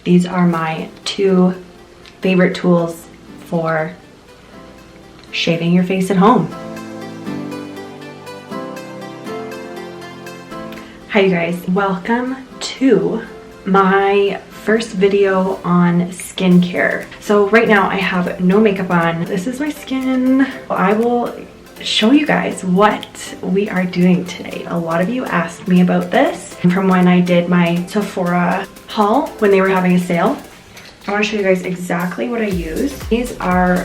These are my two favorite tools for shaving your face at home. Hi you guys, welcome to my first video on skincare. So right now I have no makeup on. This is my skin. I will show you guys what we are doing today. A lot of you asked me about this from when I did my Sephora haul when they were having a sale. I want to show you guys exactly what I use. These are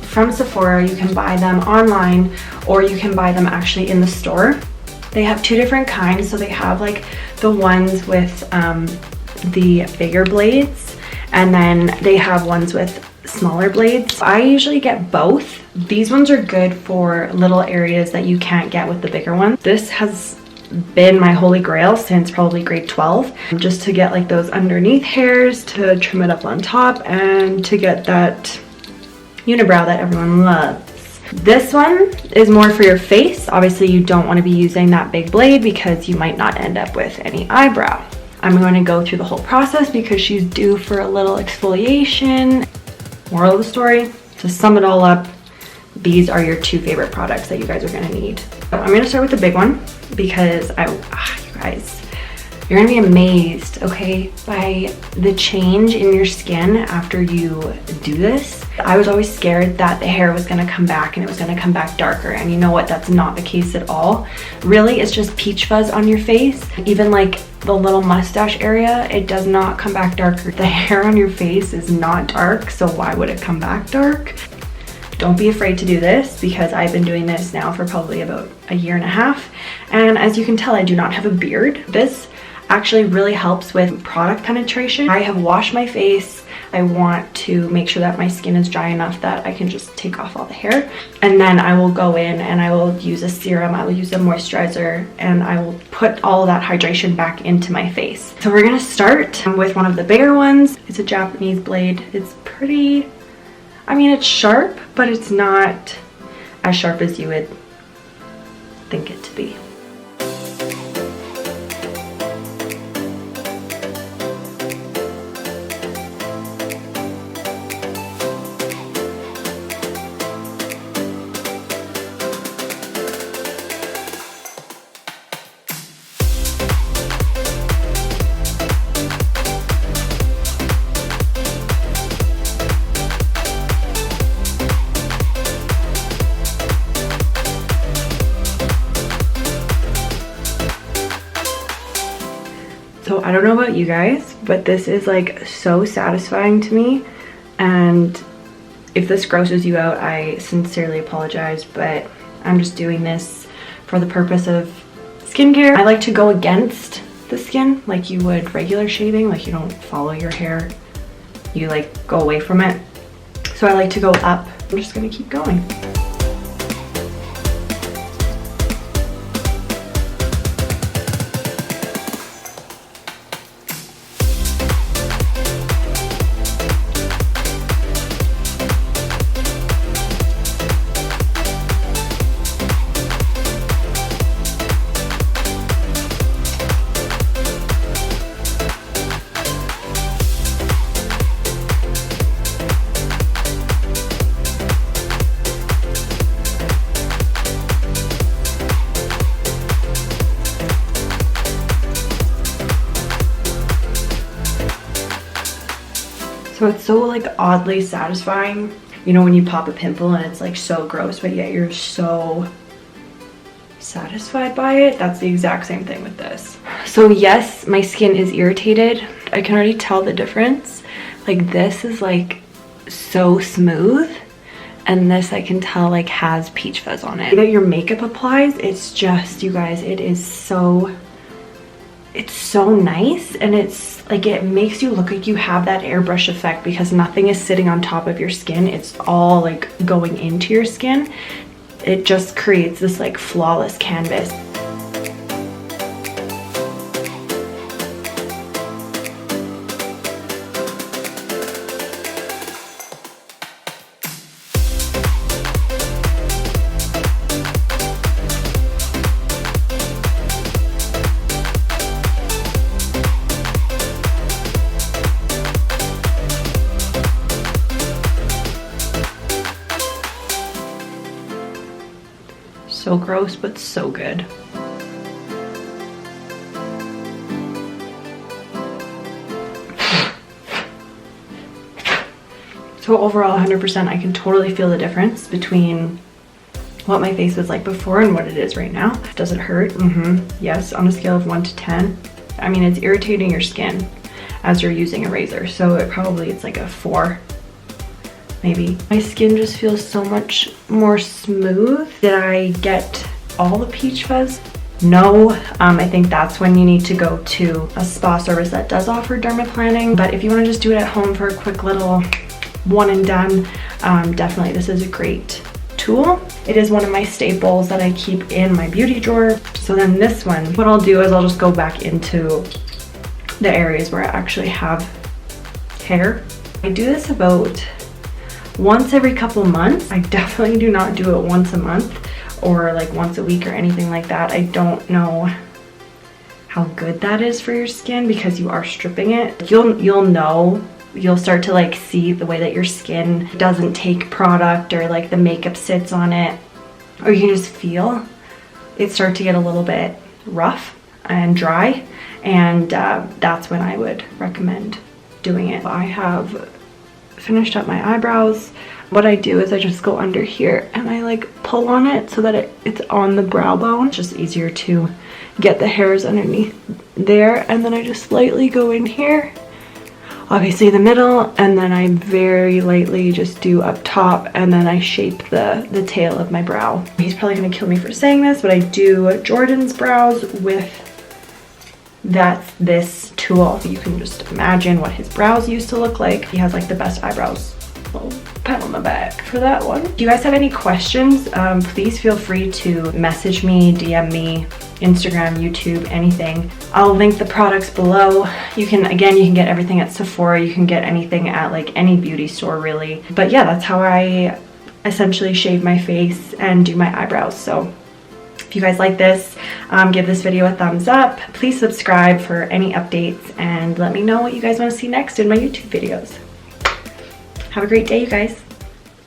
from Sephora. You can buy them online or you can buy them actually in the store. They have two different kinds. So they have like the ones with the bigger blades, and then they have ones with smaller blades. I usually get both. These ones are good for little areas that you can't get with the bigger ones. This has been my holy grail since probably grade 12, just to get like those underneath hairs, to trim it up on top, and to get that unibrow that everyone loves. This one is more for your face. Obviously you don't want to be using that big blade because you might not end up with any eyebrow. I'm going to go through the whole process because she's due for a little exfoliation. Moral of the story, to sum it all up, these are your two favorite products that you guys are going to need. So I'm going to start with the big one because you guys, you're going to be amazed, okay, by the change in your skin after you do this. I was always scared that the hair was going to come back and it was going to come back darker, and you know what, that's not the case at all. Really, it's just peach fuzz on your face. Even like the little mustache area, it does not come back darker. The hair on your face is not dark, so why would it come back dark? Don't be afraid to do this because I've been doing this now for probably about a year and a half, and as you can tell, I do not have a beard. This actually really helps with product penetration. I have washed my face. I want to make sure that my skin is dry enough that I can just take off all the hair, and then I will go in and I will use a serum, I will use a moisturizer, and I will put all of that hydration back into my face. So we're gonna start with one of the bigger ones. It's a Japanese blade. It's pretty, I mean, it's sharp, but it's not as sharp as you would think it to be. So I don't know about you guys, but this is like so satisfying to me, and if this grosses you out, I sincerely apologize, but I'm just doing this for the purpose of skincare. I like to go against the skin like you would regular shaving, like you don't follow your hair, you like go away from it. So I like to go up. I'm just gonna keep going. So it's so like oddly satisfying. You know when you pop a pimple and it's like so gross, but yet you're so satisfied by it? That's the exact same thing with this. So yes, my skin is irritated. I can already tell the difference. Like this is like so smooth, and this I can tell like has peach fuzz on it. That your makeup applies, it's just, you guys, it's so nice, and it's like it makes you look like you have that airbrush effect because nothing is sitting on top of your skin, it's all like going into your skin. It just creates this like flawless canvas. So gross, but so good. So overall, 100%, I can totally feel the difference between what my face was like before and what it is right now. Does it hurt? Yes, on a scale of 1 to 10. I mean, it's irritating your skin as you're using a razor, so it's like a 4, maybe. My skin just feels so much more smooth. Did I get all the peach fuzz? No, I think that's when you need to go to a spa service that does offer dermaplaning. But if you want to just do it at home for a quick little one and done, definitely this is a great tool. It is one of my staples that I keep in my beauty drawer. So then this one, what I'll do is I'll just go back into the areas where I actually have hair. I do this about once every couple months. I definitely do not do it once a month or like once a week or anything like that. I don't know how good that is for your skin because you are stripping it. You'll know. You'll start to like see the way that your skin doesn't take product or like the makeup sits on it, or you can just feel it start to get a little bit rough and dry, and that's when I would recommend doing it. I have finished up my eyebrows. What I do is I just go under here and I like pull on it so that it's on the brow bone. It's just easier to get the hairs underneath there, and then I just lightly go in here, obviously the middle, and then I very lightly just do up top, and then I shape the tail of my brow. He's probably gonna kill me for saying this, but I do Jordan's brows with this tool. You can just imagine what his brows used to look like. He has like the best eyebrows. Little pat on the back for that one. If you guys have any questions, please feel free to message me, DM me, Instagram, YouTube, anything. I'll link the products below. You can get everything at Sephora. You can get anything at like any beauty store really. But yeah, that's how I essentially shave my face and do my eyebrows. So if you guys like this, give this video a thumbs up. Please subscribe for any updates and let me know what you guys want to see next in my YouTube videos. Have a great day, you guys.